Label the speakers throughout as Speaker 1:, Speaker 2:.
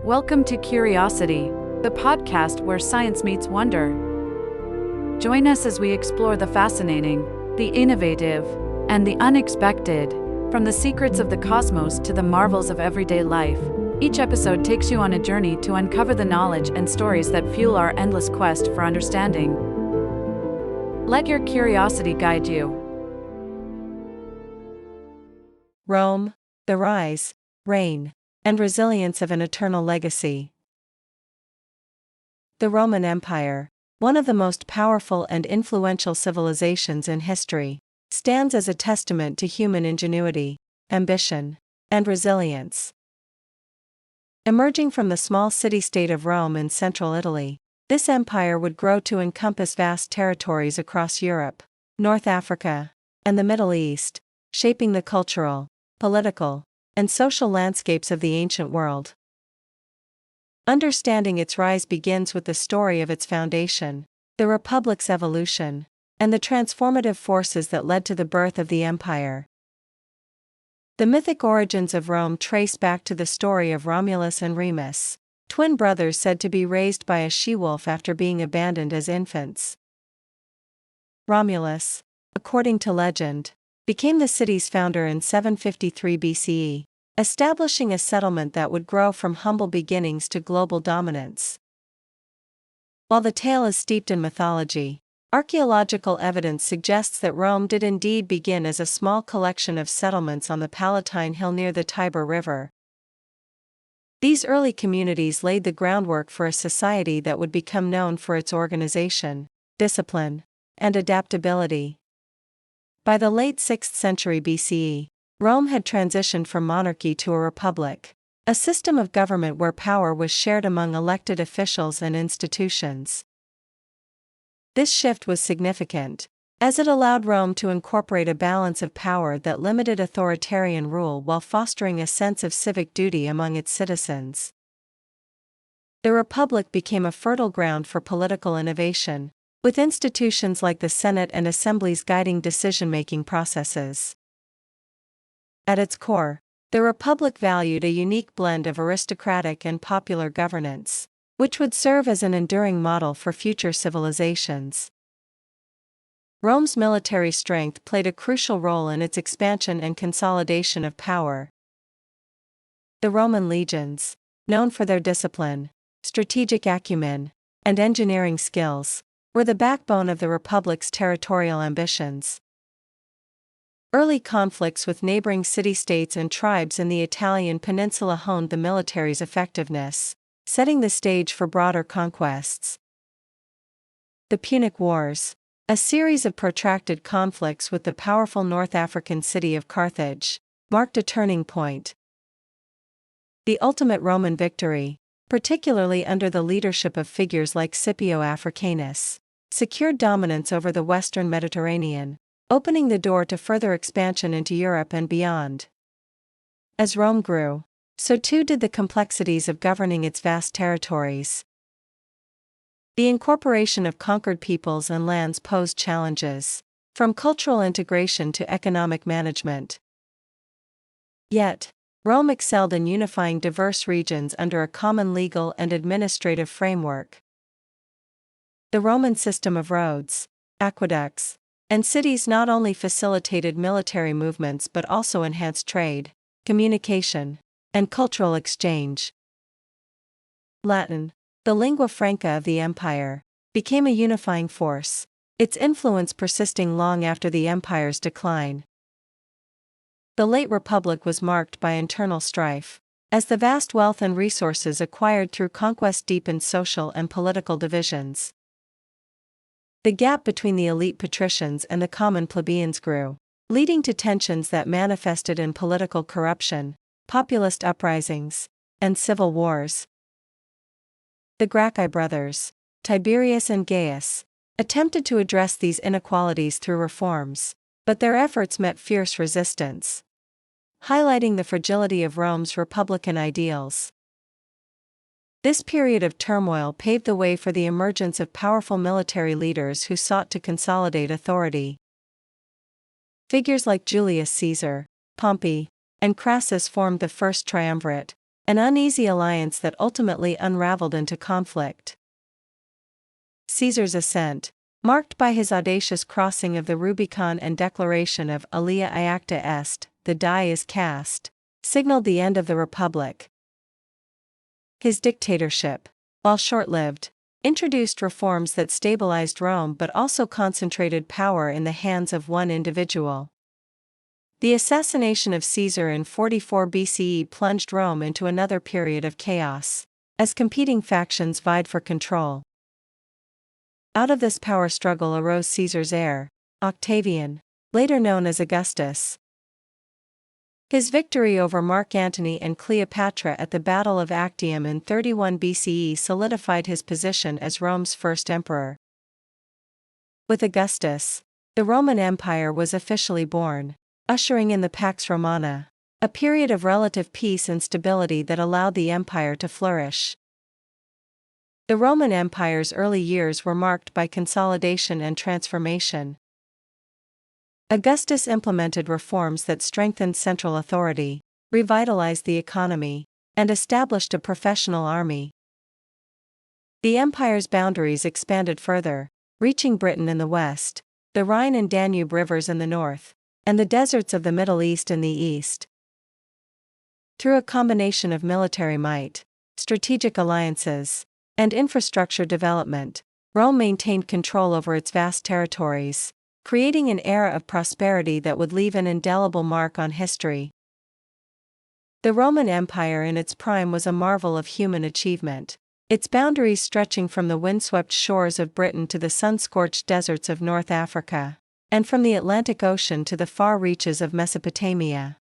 Speaker 1: Welcome to Curiosity, the podcast where science meets wonder. Join us as we explore the fascinating, the innovative, and the unexpected, from the secrets of the cosmos to the marvels of everyday life. Each episode takes you on a journey to uncover the knowledge and stories that fuel our endless quest for understanding. Let your curiosity guide you.
Speaker 2: Rome, the rise, reign, and resilience of an eternal legacy. The Roman Empire, one of the most powerful and influential civilizations in history, stands as a testament to human ingenuity, ambition, and resilience. Emerging from the small city-state of Rome in central Italy, this empire would grow to encompass vast territories across Europe, North Africa, and the Middle East, shaping the cultural, political, and social landscapes of the ancient world. Understanding its rise begins with the story of its foundation, the Republic's evolution, and the transformative forces that led to the birth of the empire. The mythic origins of Rome trace back to the story of Romulus and Remus, twin brothers said to be raised by a she-wolf after being abandoned as infants. Romulus, according to legend, became the city's founder in 753 BCE, establishing a settlement that would grow from humble beginnings to global dominance. While the tale is steeped in mythology, archaeological evidence suggests that Rome did indeed begin as a small collection of settlements on the Palatine Hill near the Tiber River. These early communities laid the groundwork for a society that would become known for its organization, discipline, and adaptability. By the late 6th century BCE, Rome had transitioned from monarchy to a republic, a system of government where power was shared among elected officials and institutions. This shift was significant, as it allowed Rome to incorporate a balance of power that limited authoritarian rule while fostering a sense of civic duty among its citizens. The Republic became a fertile ground for political innovation, with institutions like the Senate and assemblies guiding decision-making processes. At its core, the Republic valued a unique blend of aristocratic and popular governance, which would serve as an enduring model for future civilizations. Rome's military strength played a crucial role in its expansion and consolidation of power. The Roman legions, known for their discipline, strategic acumen, and engineering skills, were the backbone of the Republic's territorial ambitions. Early conflicts with neighboring city-states and tribes in the Italian peninsula honed the military's effectiveness, setting the stage for broader conquests. The Punic Wars, a series of protracted conflicts with the powerful North African city of Carthage, marked a turning point. The ultimate Roman victory, particularly under the leadership of figures like Scipio Africanus, secured dominance over the western Mediterranean, opening the door to further expansion into Europe and beyond. As Rome grew, so too did the complexities of governing its vast territories. The incorporation of conquered peoples and lands posed challenges, from cultural integration to economic management. Yet, Rome excelled in unifying diverse regions under a common legal and administrative framework. The Roman system of roads, aqueducts, and cities not only facilitated military movements but also enhanced trade, communication, and cultural exchange. Latin, the lingua franca of the empire, became a unifying force, its influence persisting long after the empire's decline. The late Republic was marked by internal strife, as the vast wealth and resources acquired through conquest deepened social and political divisions. The gap between the elite patricians and the common plebeians grew, leading to tensions that manifested in political corruption, populist uprisings, and civil wars. The Gracchi brothers, Tiberius and Gaius, attempted to address these inequalities through reforms, but their efforts met fierce resistance, highlighting the fragility of Rome's republican ideals. This period of turmoil paved the way for the emergence of powerful military leaders who sought to consolidate authority. Figures like Julius Caesar, Pompey, and Crassus formed the first triumvirate, an uneasy alliance that ultimately unraveled into conflict. Caesar's ascent, marked by his audacious crossing of the Rubicon and declaration of Alia Iacta Est, the die is cast, signaled the end of the Republic. His dictatorship, while short-lived, introduced reforms that stabilized Rome but also concentrated power in the hands of one individual. The assassination of Caesar in 44 BCE plunged Rome into another period of chaos, as competing factions vied for control. Out of this power struggle arose Caesar's heir, Octavian, later known as Augustus. His victory over Mark Antony and Cleopatra at the Battle of Actium in 31 BCE solidified his position as Rome's first emperor. With Augustus, the Roman Empire was officially born, ushering in the Pax Romana, a period of relative peace and stability that allowed the empire to flourish. The Roman Empire's early years were marked by consolidation and transformation. Augustus implemented reforms that strengthened central authority, revitalized the economy, and established a professional army. The empire's boundaries expanded further, reaching Britain in the west, the Rhine and Danube rivers in the north, and the deserts of the Middle East in the east. Through a combination of military might, strategic alliances, and infrastructure development, Rome maintained control over its vast territories, creating an era of prosperity that would leave an indelible mark on history. The Roman Empire in its prime was a marvel of human achievement, its boundaries stretching from the windswept shores of Britain to the sun-scorched deserts of North Africa, and from the Atlantic Ocean to the far reaches of Mesopotamia.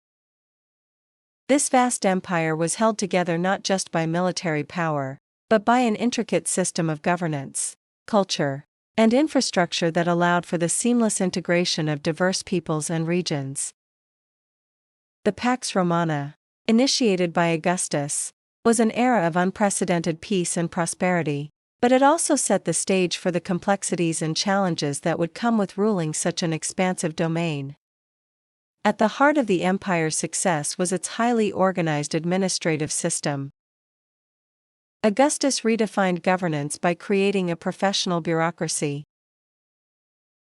Speaker 2: This vast empire was held together not just by military power, but by an intricate system of governance, culture, and infrastructure that allowed for the seamless integration of diverse peoples and regions. The Pax Romana, initiated by Augustus, was an era of unprecedented peace and prosperity, but it also set the stage for the complexities and challenges that would come with ruling such an expansive domain. At the heart of the empire's success was its highly organized administrative system. Augustus redefined governance by creating a professional bureaucracy.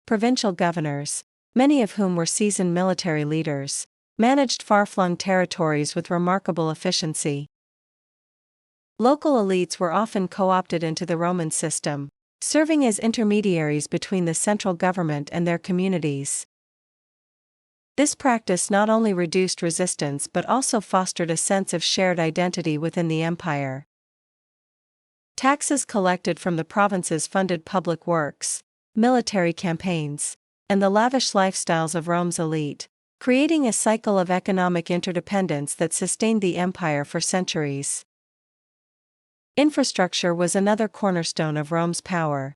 Speaker 2: Provincial governors, many of whom were seasoned military leaders, managed far-flung territories with remarkable efficiency. Local elites were often co-opted into the Roman system, serving as intermediaries between the central government and their communities. This practice not only reduced resistance but also fostered a sense of shared identity within the empire. Taxes collected from the provinces funded public works, military campaigns, and the lavish lifestyles of Rome's elite, creating a cycle of economic interdependence that sustained the empire for centuries. Infrastructure was another cornerstone of Rome's power.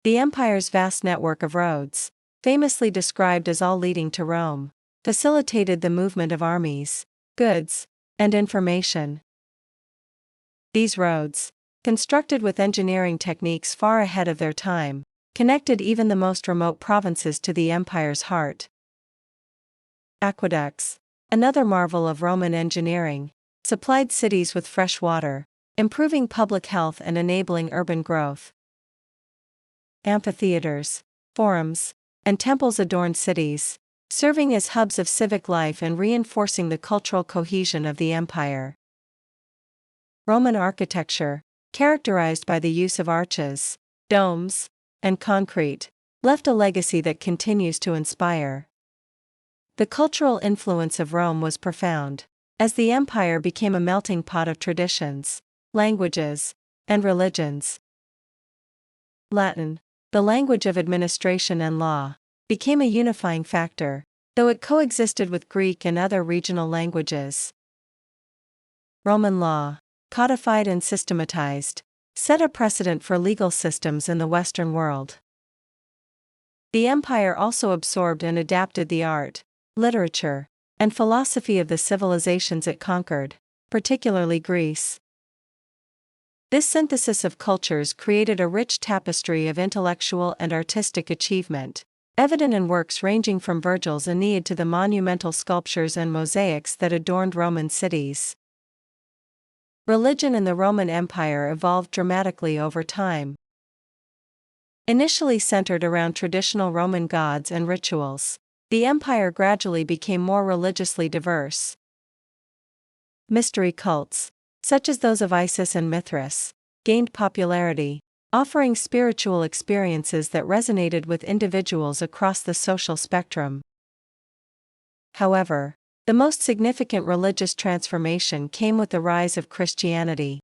Speaker 2: The empire's vast network of roads, famously described as all leading to Rome, facilitated the movement of armies, goods, and information. These roads, constructed with engineering techniques far ahead of their time, connected even the most remote provinces to the empire's heart. Aqueducts, another marvel of Roman engineering, supplied cities with fresh water, improving public health and enabling urban growth. Amphitheaters, forums, and temples adorned cities, serving as hubs of civic life and reinforcing the cultural cohesion of the empire. Roman architecture, characterized by the use of arches, domes, and concrete, left a legacy that continues to inspire. The cultural influence of Rome was profound, as the empire became a melting pot of traditions, languages, and religions. Latin, the language of administration and law, became a unifying factor, though it coexisted with Greek and other regional languages. Roman law, codified and systematized, set a precedent for legal systems in the Western world. The empire also absorbed and adapted the art, literature, and philosophy of the civilizations it conquered, particularly Greece. This synthesis of cultures created a rich tapestry of intellectual and artistic achievement, evident in works ranging from Virgil's Aeneid to the monumental sculptures and mosaics that adorned Roman cities. Religion in the Roman Empire evolved dramatically over time. Initially centered around traditional Roman gods and rituals, the empire gradually became more religiously diverse. Mystery cults, such as those of Isis and Mithras, gained popularity, offering spiritual experiences that resonated with individuals across the social spectrum. However, the most significant religious transformation came with the rise of Christianity.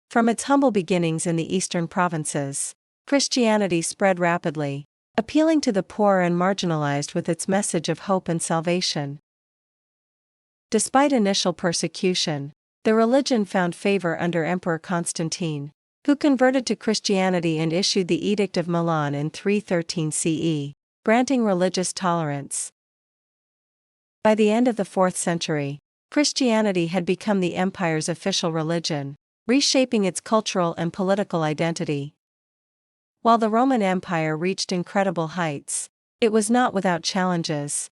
Speaker 2: From its humble beginnings in the eastern provinces, Christianity spread rapidly, appealing to the poor and marginalized with its message of hope and salvation. Despite initial persecution, the religion found favor under Emperor Constantine, who converted to Christianity and issued the Edict of Milan in 313 CE, granting religious tolerance. By the end of the 4th century, Christianity had become the empire's official religion, reshaping its cultural and political identity. While the Roman Empire reached incredible heights, it was not without challenges.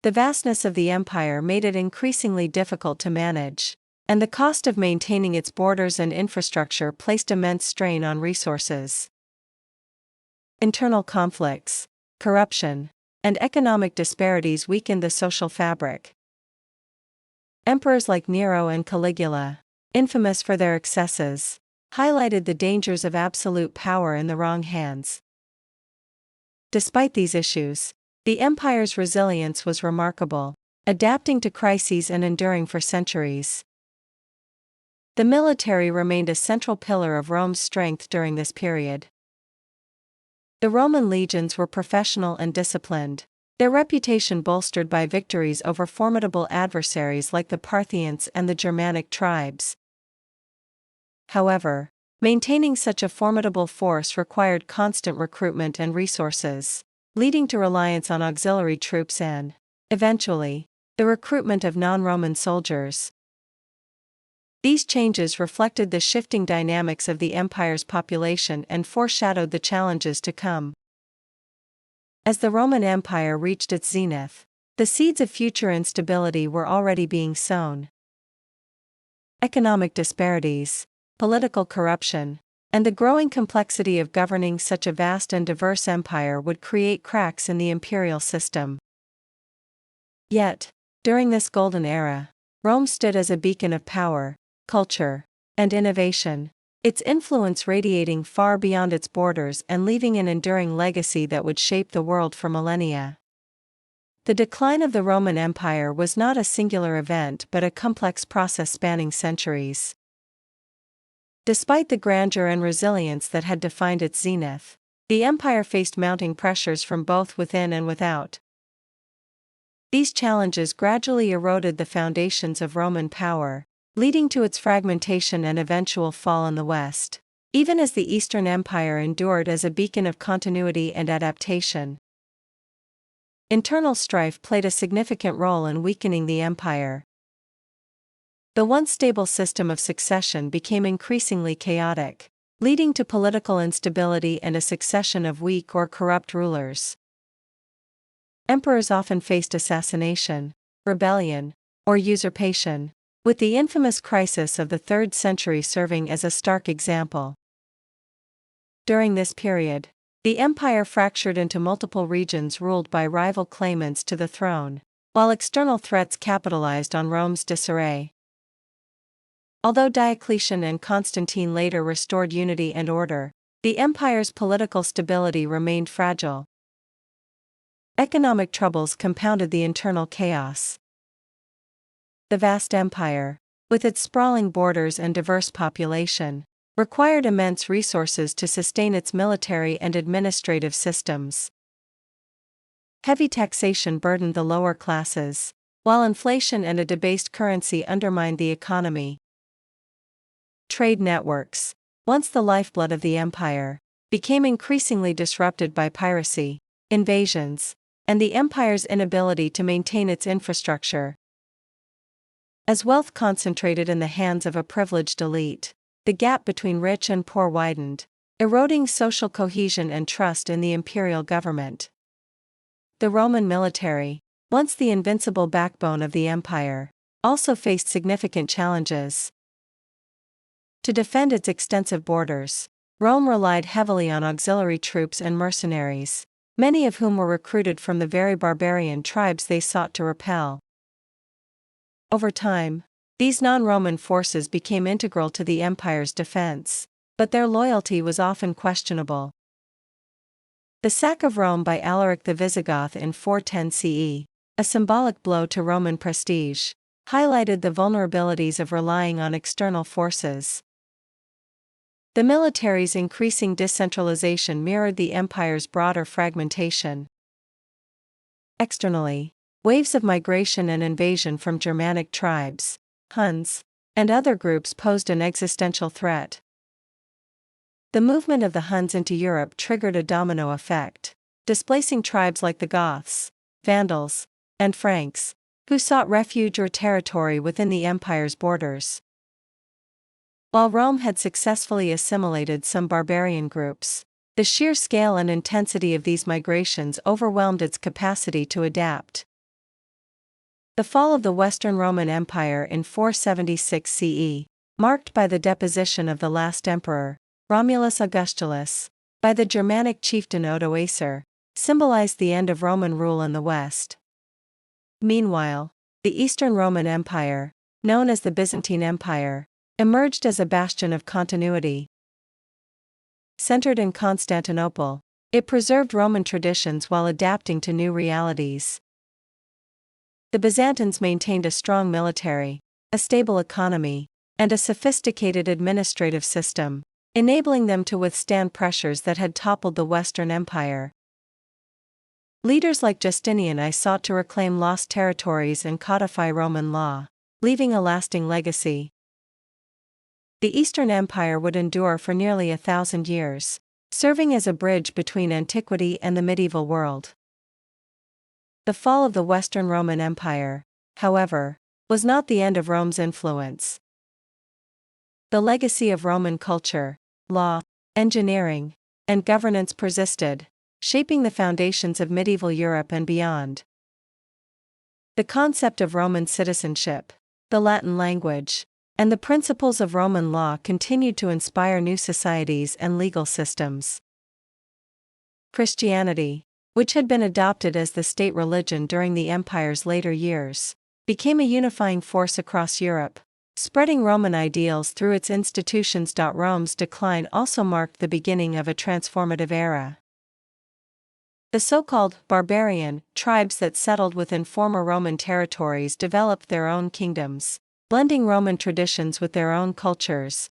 Speaker 2: The vastness of the empire made it increasingly difficult to manage, and the cost of maintaining its borders and infrastructure placed immense strain on resources. Internal conflicts, corruption, and economic disparities weakened the social fabric. Emperors like Nero and Caligula, infamous for their excesses, highlighted the dangers of absolute power in the wrong hands. Despite these issues, the empire's resilience was remarkable, adapting to crises and enduring for centuries. The military remained a central pillar of Rome's strength during this period. The Roman legions were professional and disciplined, their reputation bolstered by victories over formidable adversaries like the Parthians and the Germanic tribes. However, maintaining such a formidable force required constant recruitment and resources, leading to reliance on auxiliary troops and, eventually, the recruitment of non-Roman soldiers. These changes reflected the shifting dynamics of the empire's population and foreshadowed the challenges to come. As the Roman Empire reached its zenith, the seeds of future instability were already being sown. Economic disparities, political corruption, and the growing complexity of governing such a vast and diverse empire would create cracks in the imperial system. Yet, during this golden era, Rome stood as a beacon of power, culture, and innovation, its influence radiating far beyond its borders and leaving an enduring legacy that would shape the world for millennia. The decline of the Roman Empire was not a singular event but a complex process spanning centuries. Despite the grandeur and resilience that had defined its zenith, the empire faced mounting pressures from both within and without. These challenges gradually eroded the foundations of Roman power, leading to its fragmentation and eventual fall in the West, even as the Eastern Empire endured as a beacon of continuity and adaptation. Internal strife played a significant role in weakening the empire. The once stable system of succession became increasingly chaotic, leading to political instability and a succession of weak or corrupt rulers. Emperors often faced assassination, rebellion, or usurpation, with the infamous crisis of the 3rd century serving as a stark example. During this period, the empire fractured into multiple regions ruled by rival claimants to the throne, while external threats capitalized on Rome's disarray. Although Diocletian and Constantine later restored unity and order, the empire's political stability remained fragile. Economic troubles compounded the internal chaos. The vast empire, with its sprawling borders and diverse population, required immense resources to sustain its military and administrative systems. Heavy taxation burdened the lower classes, while inflation and a debased currency undermined the economy. Trade networks, once the lifeblood of the empire, became increasingly disrupted by piracy, invasions, and the empire's inability to maintain its infrastructure. As wealth concentrated in the hands of a privileged elite, the gap between rich and poor widened, eroding social cohesion and trust in the imperial government. The Roman military, once the invincible backbone of the empire, also faced significant challenges. To defend its extensive borders, Rome relied heavily on auxiliary troops and mercenaries, many of whom were recruited from the very barbarian tribes they sought to repel. Over time, these non-Roman forces became integral to the empire's defense, but their loyalty was often questionable. The sack of Rome by Alaric the Visigoth in 410 CE, a symbolic blow to Roman prestige, highlighted the vulnerabilities of relying on external forces. The military's increasing decentralization mirrored the empire's broader fragmentation. Externally, waves of migration and invasion from Germanic tribes, Huns, and other groups posed an existential threat. The movement of the Huns into Europe triggered a domino effect, displacing tribes like the Goths, Vandals, and Franks, who sought refuge or territory within the empire's borders. While Rome had successfully assimilated some barbarian groups, the sheer scale and intensity of these migrations overwhelmed its capacity to adapt. The fall of the Western Roman Empire in 476 CE, marked by the deposition of the last emperor, Romulus Augustulus, by the Germanic chieftain Odoacer, symbolized the end of Roman rule in the West. Meanwhile, the Eastern Roman Empire, known as the Byzantine Empire, emerged as a bastion of continuity. Centered in Constantinople, it preserved Roman traditions while adapting to new realities. The Byzantines maintained a strong military, a stable economy, and a sophisticated administrative system, enabling them to withstand pressures that had toppled the Western Empire. Leaders like Justinian I sought to reclaim lost territories and codify Roman law, leaving a lasting legacy. The Eastern Empire would endure for nearly 1,000 years, serving as a bridge between antiquity and the medieval world. The fall of the Western Roman Empire, however, was not the end of Rome's influence. The legacy of Roman culture, law, engineering, and governance persisted, shaping the foundations of medieval Europe and beyond. The concept of Roman citizenship, the Latin language, and the principles of Roman law continued to inspire new societies and legal systems. Christianity, which had been adopted as the state religion during the empire's later years, became a unifying force across Europe, spreading Roman ideals through its institutions. Rome's decline also marked the beginning of a transformative era. The so-called barbarian tribes that settled within former Roman territories developed their own kingdoms, blending Roman traditions with their own cultures.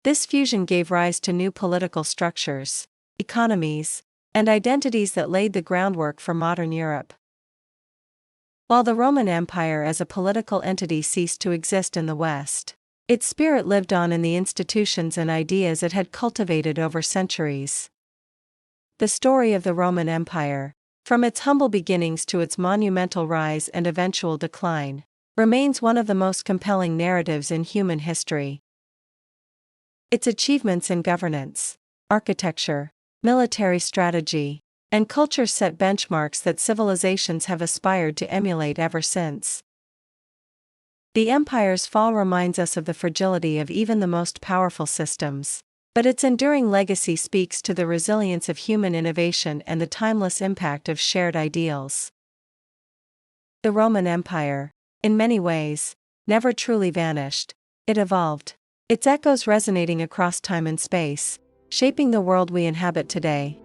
Speaker 2: This fusion gave rise to new political structures, economies, and identities that laid the groundwork for modern Europe. While the Roman Empire as a political entity ceased to exist in the West, its spirit lived on in the institutions and ideas it had cultivated over centuries. The story of the Roman Empire, from its humble beginnings to its monumental rise and eventual decline, remains one of the most compelling narratives in human history. Its achievements in governance, architecture, military strategy, and culture set benchmarks that civilizations have aspired to emulate ever since. The empire's fall reminds us of the fragility of even the most powerful systems, but its enduring legacy speaks to the resilience of human innovation and the timeless impact of shared ideals. The Roman Empire, in many ways, never truly vanished. It evolved, its echoes resonating across time and space, shaping the world we inhabit today.